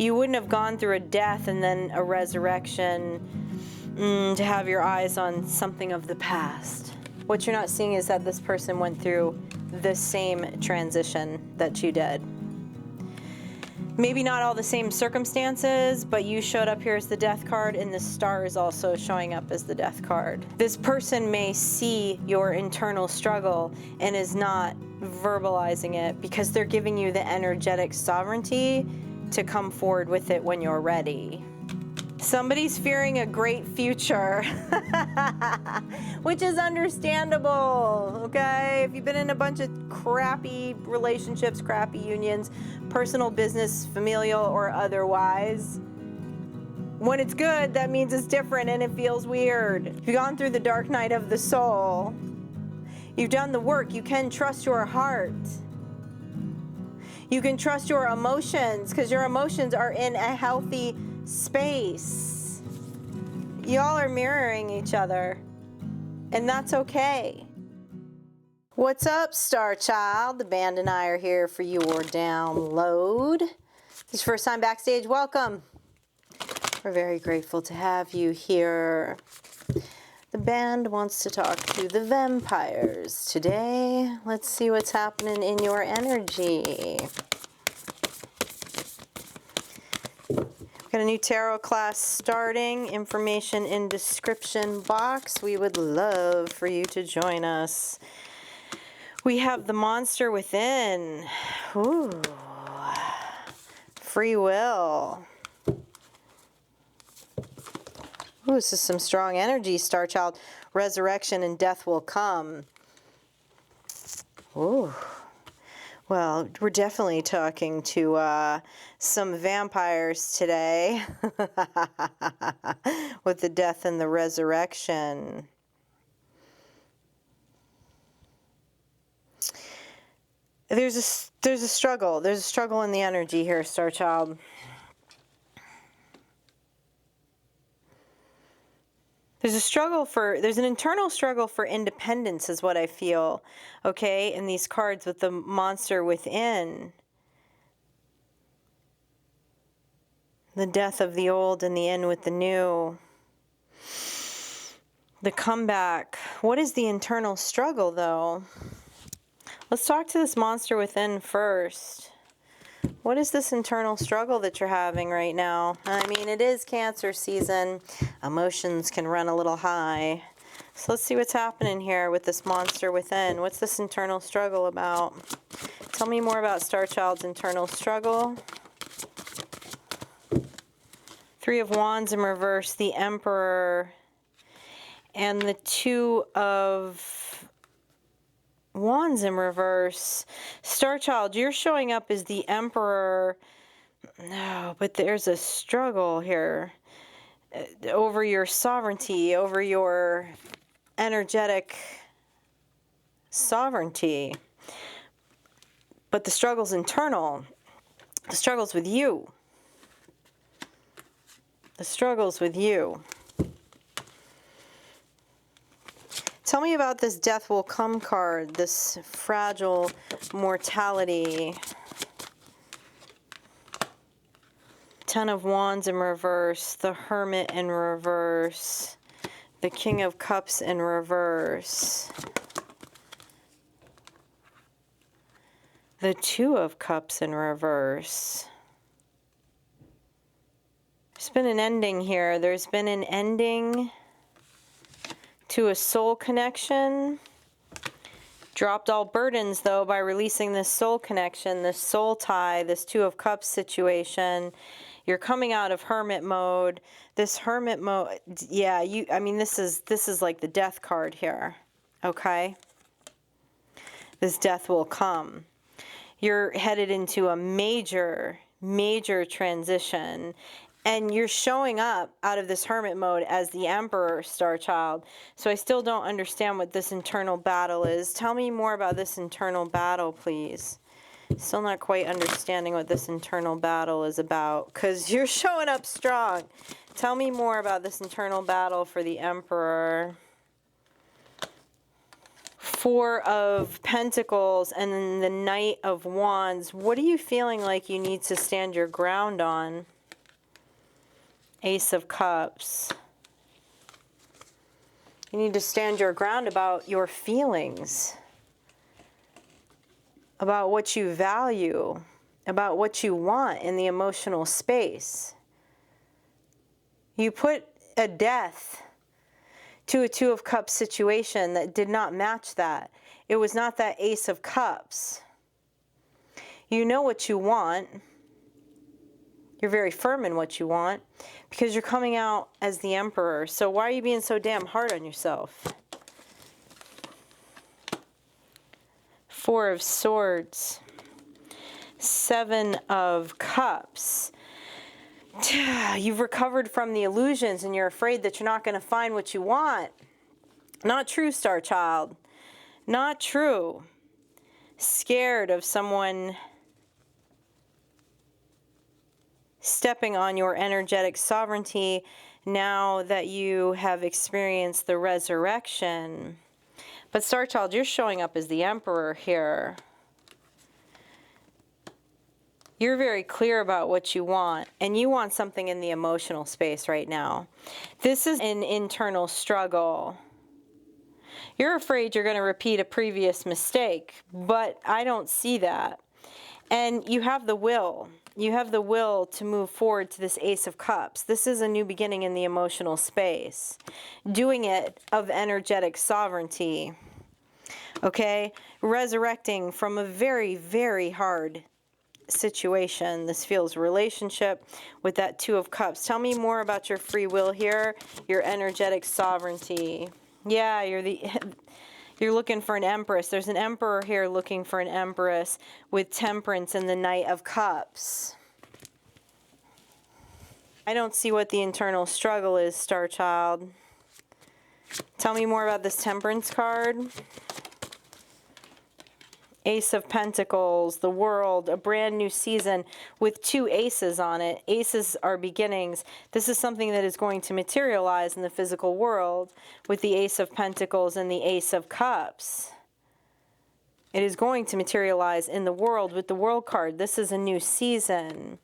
You wouldn't have gone through a death and then a resurrection to have your eyes on something of the past. What you're not seeing is that this person went through the same transition that you did. Maybe not all the same circumstances, but you showed up here as the death card, and the star is also showing up as the death card. This person may see your internal struggle and is not verbalizing it because they're giving you the energetic sovereignty to come forward with it when you're ready. Somebody's fearing a great future, which is understandable, okay? If you've been in a bunch of crappy relationships, crappy unions, personal, business, familial, or otherwise, when it's good, that means it's different and it feels weird. If you've gone through the dark night of the soul, you've done the work, you can trust your heart. You can trust your emotions because your emotions are in a healthy space. Y'all are mirroring each other, and that's okay. What's up, Star Child? The band and I are here for your download. If this is your first time backstage, welcome. We're very grateful to have you here. The band wants to talk to the vampires today. Let's see what's happening in your energy. Got a new tarot class starting. Information in description box. We would love for you to join us. We have the monster within. Ooh. Free will. Ooh, this is some strong energy, Star Child. Resurrection and death will come. Ooh. Well, we're definitely talking to some vampires today with the death and the resurrection. There's a struggle. There's a struggle in the energy here, Star Child. There's an internal struggle for independence is what I feel, okay, in these cards with the monster within. The death of the old and the in with the new. The comeback. What is the internal struggle, though? Let's talk to this monster within first. What is this internal struggle that you're having right now? I mean, it is Cancer season. Emotions can run a little high. So let's see what's happening here with this monster within. What's this internal struggle about? Tell me more about Star Child's internal struggle. Three of Wands in reverse, the Emperor, and the Two of Wands in reverse. Star Child, you're showing up as the Emperor. No, but there's a struggle here over your sovereignty, over your energetic sovereignty. But the struggle's internal. The struggle's with you. The struggle's with you. Tell me about this death will come card, this fragile mortality. Ten of Wands in reverse, the Hermit in reverse, the King of Cups in reverse, the Two of Cups in reverse. There's been an ending here. There's been an ending to a soul connection. Dropped all burdens, though, by releasing this soul connection, this soul tie, this Two of Cups situation. You're coming out of hermit mode. This hermit mode, yeah, I mean, this is like the death card here, okay? This death will come. You're headed into a major, major transition. And you're showing up out of this hermit mode as the Emperor, Star Child. So I still don't understand what this internal battle is. Tell me more about this internal battle, please. Still not quite understanding what this internal battle is about, because you're showing up strong. Tell me more about this internal battle for the Emperor. Four of Pentacles and then the Knight of Wands. What are you feeling like you need to stand your ground on? Ace of Cups. You need to stand your ground about your feelings, about what you value, about what you want in the emotional space. You put a death to a Two of Cups situation that did not match that. It was not that Ace of Cups. You know what you want. You're very firm in what you want because you're coming out as the Emperor. So why are you being so damn hard on yourself? Four of Swords. Seven of Cups. You've recovered from the illusions and you're afraid that you're not going to find what you want. Not true, Star Child. Not true. Scared of someone stepping on your energetic sovereignty now that you have experienced the resurrection. But Star Child, you're showing up as the Emperor here. You're very clear about what you want, and you want something in the emotional space right now. This is an internal struggle. You're afraid you're going to repeat a previous mistake, but I don't see that. And you have the will. You have the will to move forward to this Ace of Cups. This is a new beginning in the emotional space. Doing it of energetic sovereignty. Okay? Resurrecting from a very, very hard situation. This feels relationship with that Two of Cups. Tell me more about your free will here, your energetic sovereignty. Yeah, you're looking for an Empress. There's an Emperor here looking for an Empress with Temperance and the Knight of Cups. I don't see what the internal struggle is, Star Child. Tell me more about this Temperance card. Ace of Pentacles, the World, a brand new season with two aces on it. Aces are beginnings. This is something that is going to materialize in the physical world with the Ace of Pentacles and the Ace of Cups. It is going to materialize in the world with the World card. This is a new season.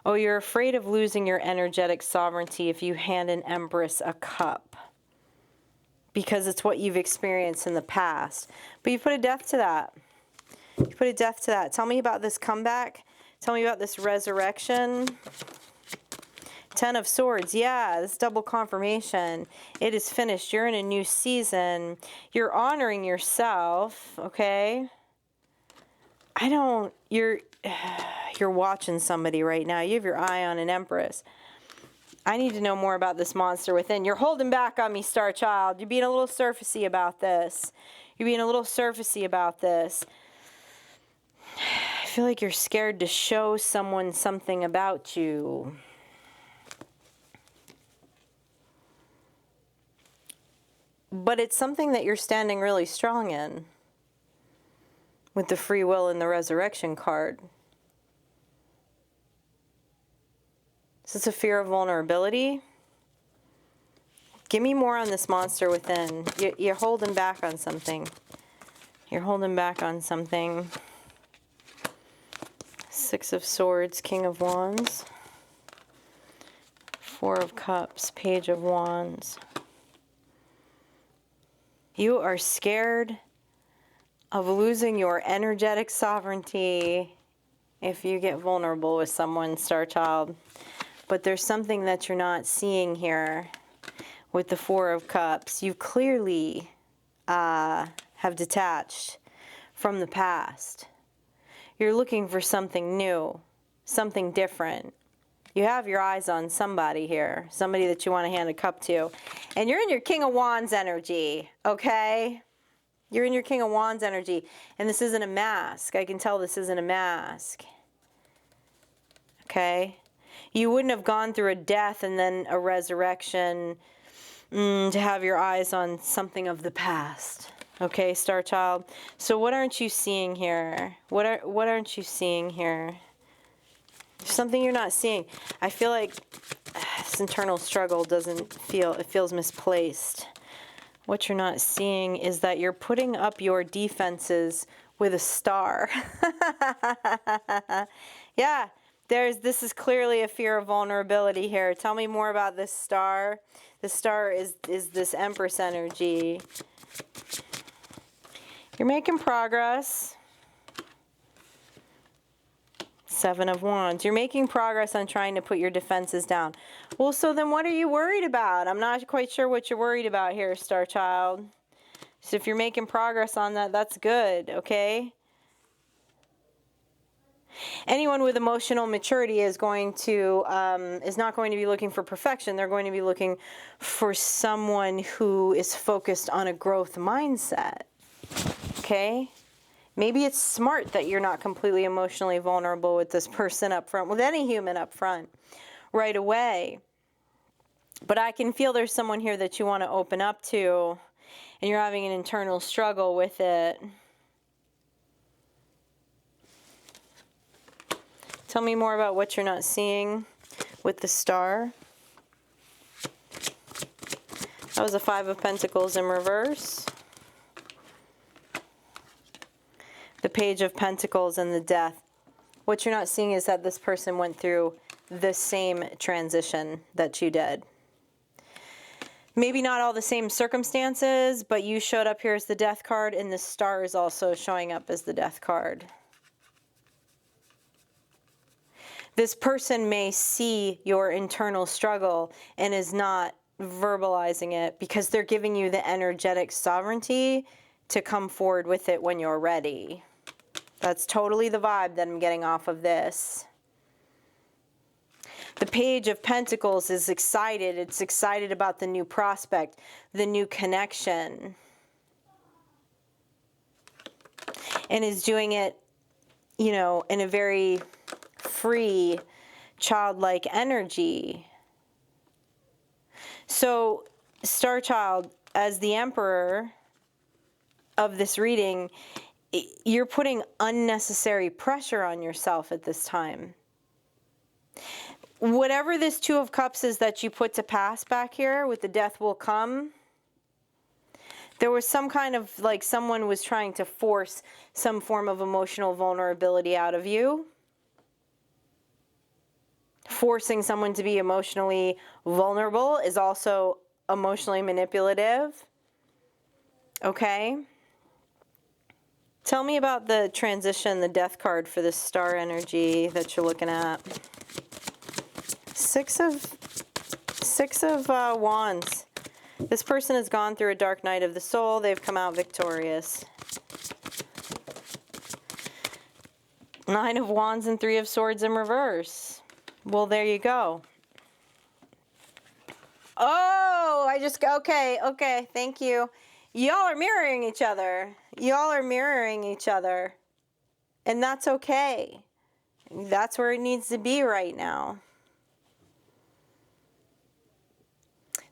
Oh, you're afraid of losing your energetic sovereignty if you hand an Empress a cup, because it's what you've experienced in the past. But you put a death to that. You put a death to that. Tell me about this comeback. Tell me about this resurrection. Ten of Swords. Yeah, this double confirmation. It is finished. You're in a new season. You're honoring yourself, okay? You're watching somebody right now. You have your eye on an Empress. I need to know more about this monster within. You're holding back on me, Star Child. You're being a little surfacey about this. You're being a little surfacey about this. I feel like you're scared to show someone something about you. But it's something that you're standing really strong in with the free will and the resurrection card. Is this a fear of vulnerability? Give me more on this monster within. You're holding back on something. You're holding back on something. Six of Swords, King of Wands. Four of Cups, Page of Wands. You are scared of losing your energetic sovereignty if you get vulnerable with someone, Star Child. But there's something that you're not seeing here with the Four of Cups. You clearly have detached from the past. You're looking for something new, something different. You have your eyes on somebody here, somebody that you want to hand a cup to. And you're in your King of Wands energy, okay? You're in your King of Wands energy. And this isn't a mask. I can tell this isn't a mask. Okay? You wouldn't have gone through a death and then a resurrection to have your eyes on something of the past. Okay, Star Child? So what aren't you seeing here? What aren't you seeing here? There's something you're not seeing. I feel like this internal struggle it feels misplaced What you're not seeing is that you're putting up your defenses with a star. Yeah, this is clearly a fear of vulnerability here. Tell me more about this star. The star is this Empress energy. You're making progress. Seven of Wands. You're making progress on trying to put your defenses down. Well, so then what are you worried about? I'm not quite sure what you're worried about here, Star Child. So if you're making progress on that, that's good, okay? Anyone with emotional maturity is not going to be looking for perfection. They're going to be looking for someone who is focused on a growth mindset, okay? Maybe it's smart that you're not completely emotionally vulnerable with this person up front, with any human up front, right away. But I can feel there's someone here that you want to open up to, and you're having an internal struggle with it. Tell me more about what you're not seeing with the star. That was a Five of Pentacles in reverse. The Page of Pentacles and the Death. What you're not seeing is that this person went through the same transition that you did. Maybe not all the same circumstances, but you showed up here as the Death card, and the star is also showing up as the Death card. This person may see your internal struggle and is not verbalizing it because they're giving you the energetic sovereignty to come forward with it when you're ready. That's totally the vibe that I'm getting off of this. The Page of Pentacles is excited. It's excited about the new prospect, the new connection. And is doing it, you know, in a very free, childlike energy. So, Star Child, as the Emperor of this reading, you're putting unnecessary pressure on yourself at this time. Whatever this Two of Cups is that you put to pass back here with the Death will come, there was some kind of, like, someone was trying to force some form of emotional vulnerability out of you. Forcing someone to be emotionally vulnerable is also emotionally manipulative. Okay? Tell me about the transition, the Death card for this star energy that you're looking at. Six of Wands. This person has gone through a dark night of the soul. They've come out victorious. Nine of Wands and Three of Swords in reverse. Well, there you go. Oh, okay, thank you. Y'all are mirroring each other. Y'all are mirroring each other. And that's okay. That's where it needs to be right now.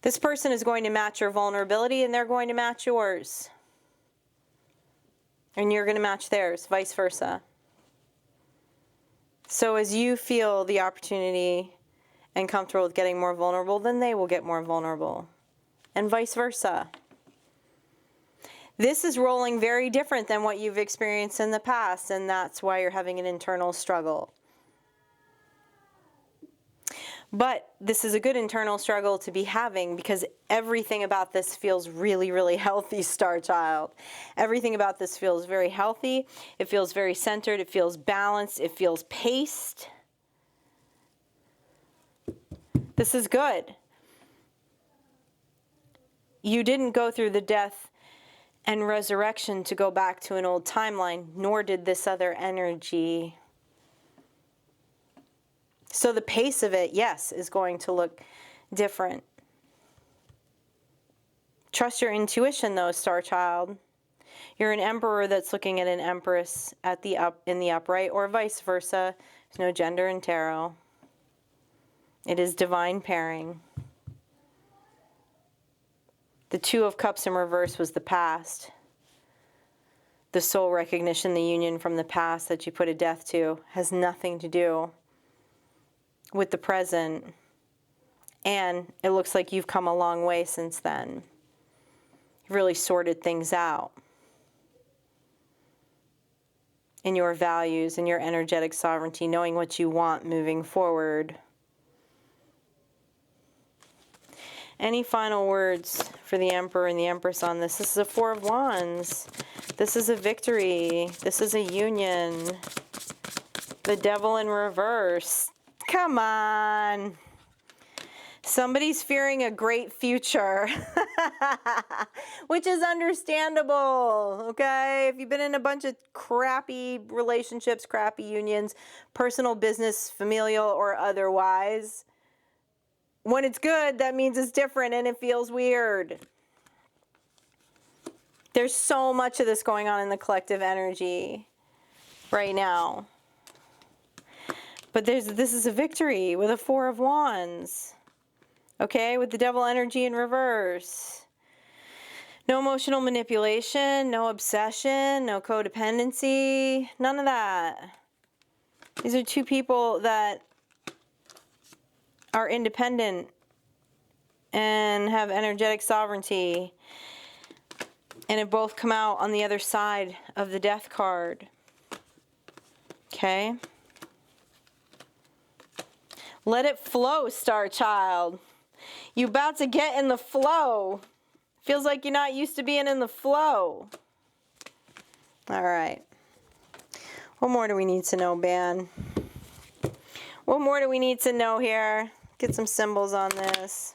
This person is going to match your vulnerability, and they're going to match yours. And you're going to match theirs, vice versa. So as you feel the opportunity and comfortable with getting more vulnerable, then they will get more vulnerable. And vice versa. This is rolling very different than what you've experienced in the past, and that's why you're having an internal struggle. But this is a good internal struggle to be having because everything about this feels really, really healthy, Star Child. Everything about this feels very healthy. It feels very centered. It feels balanced. It feels paced. This is good. You didn't go through the death and resurrection to go back to an old timeline, nor did this other energy. So the pace of it, yes, is going to look different. Trust your intuition, though, Star Child. You're an emperor that's looking at an empress at in the upright, or vice versa. There's no gender in tarot. It is divine pairing. The Two of Cups in reverse was the past. The soul recognition, the union from the past that you put a death to, has nothing to do with the present. And it looks like you've come a long way since then. You've really sorted things out in your values and your energetic sovereignty, knowing what you want moving forward. Any final words for the Emperor and the Empress on this? This is a Four of Wands. This is a victory. This is a union. The Devil in reverse. Come on. Somebody's fearing a great future, which is understandable, okay? If you've been in a bunch of crappy relationships, crappy unions, personal, business, familial, or otherwise, when it's good, that means it's different and it feels weird. There's so much of this going on in the collective energy right now. But this is a victory with a Four of Wands. Okay, with the Devil energy in reverse. No emotional manipulation, no obsession, no codependency, none of that. These are two people that are independent and have energetic sovereignty, and have both come out on the other side of the Death card. Okay? Let it flow, Star Child. You about to get in the flow. Feels like you're not used to being in the flow. All right. What more do we need to know, Ban? What more do we need to know here? Get some symbols on this.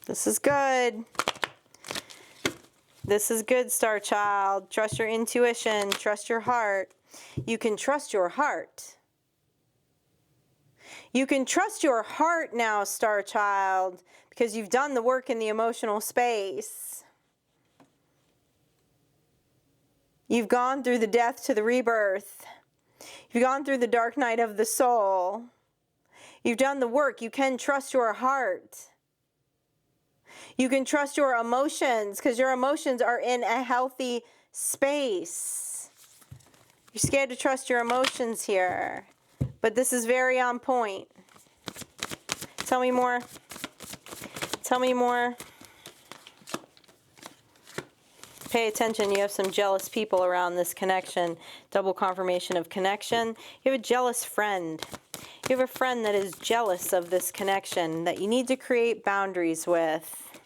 This is good. This is good, Star Child. Trust your intuition. Trust your heart. You can trust your heart. You can trust your heart now, Star Child, because you've done the work in the emotional space. You've gone through the death to the rebirth. You've gone through the dark night of the soul. You've done the work. You can trust your heart. You can trust your emotions, because your emotions are in a healthy space. You're scared to trust your emotions here. But this is very on point. Tell me more. Tell me more. Pay attention. You have some jealous people around this connection. Double confirmation of connection. You have a jealous friend. You have a friend that is jealous of this connection that you need to create boundaries with.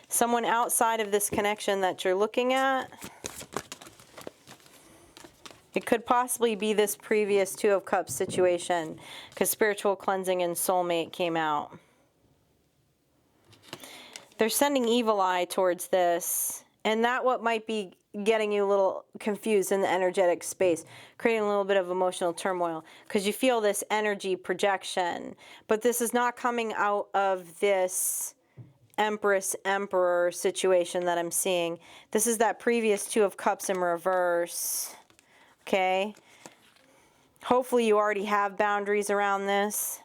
Someone outside of this connection that you're looking at. It could possibly be this previous Two of Cups situation, because spiritual cleansing and soulmate came out. They're sending evil eye towards this, and that what might be getting you a little confused in the energetic space, creating a little bit of emotional turmoil, because you feel this energy projection. But this is not coming out of this Empress Emperor situation that I'm seeing. This is that previous Two of Cups in reverse. Okay, hopefully you already have boundaries around this.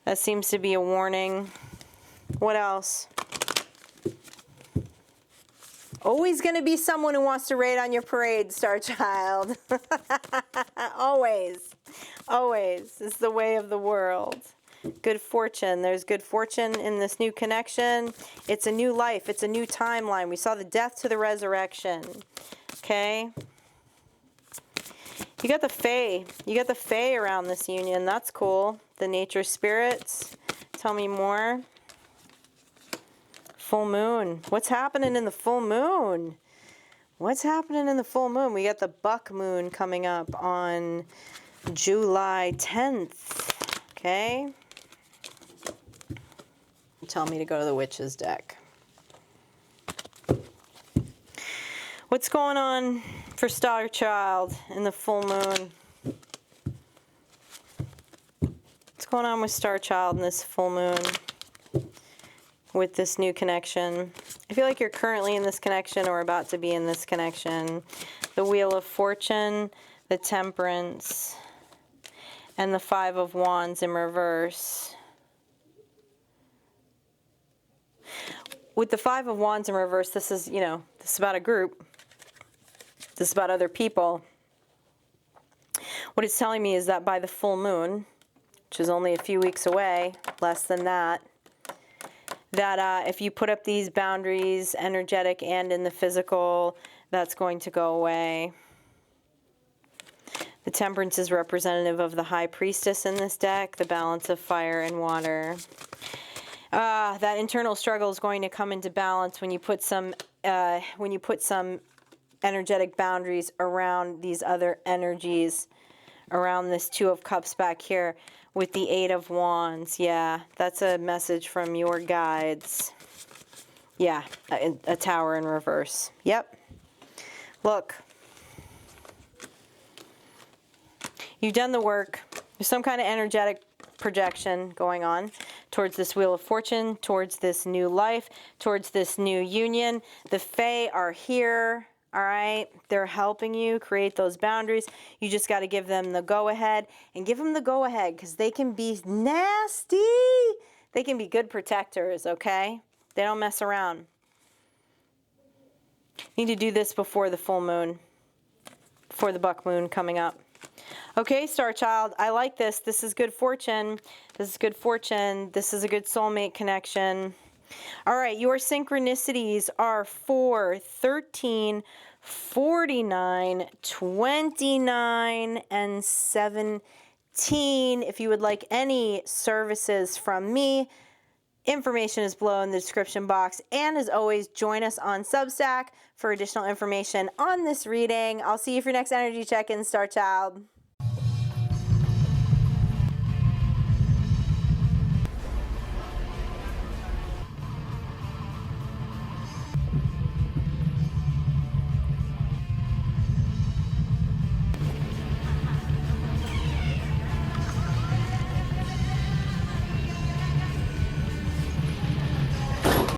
That seems to be a warning. What else? Always going to be someone who wants to raid on your parade, Star Child. Always. Always is the way of the world. Good fortune. There's good fortune in this new connection. It's a new life. It's a new timeline. We saw the death to the resurrection. Okay? You got the Fae. You got the Fae around this union. That's cool. The nature spirits. Tell me more. Full moon. What's happening in the full moon? What's happening in the full moon? We got the buck moon coming up on July 10th. Okay? Tell me to go to the Witch's deck. What's going on for Star Child in the full moon? What's going on with Star Child in this full moon with this new connection? I feel like you're currently in this connection or about to be in this connection. The Wheel of Fortune, the Temperance, and the Five of Wands in reverse. With the Five of Wands in reverse, this is, this is about a group. This is about other people. What it's telling me is that by the full moon, which is only a few weeks away, less than that, that if you put up these boundaries, energetic and in the physical, that's going to go away. The Temperance is representative of the High Priestess in this deck, the balance of fire and water. That internal struggle is going to come into balance when you put some energetic boundaries around these other energies, around this Two of Cups back here with the Eight of Wands. Yeah, that's a message from your guides. Yeah, a Tower in reverse. Yep. Look. You've done the work. There's some kind of energetic projection going on towards this Wheel of Fortune, towards this new life, towards this new union. The Fae are here, all right? They're helping you create those boundaries. You just got to give them the go-ahead, and give them the go-ahead because they can be nasty. They can be good protectors, okay? They don't mess around. You need to do this before the full moon, before the buck moon coming up. Okay, Star Child, I like this. This is good fortune. This is good fortune. This is a good soulmate connection. All right, your synchronicities are 4, 13, 49, 29, and 17. If you would like any services from me, information is below in the description box. And as always, join us on Substack for additional information on this reading. I'll see you for your next energy check-in, Star Child.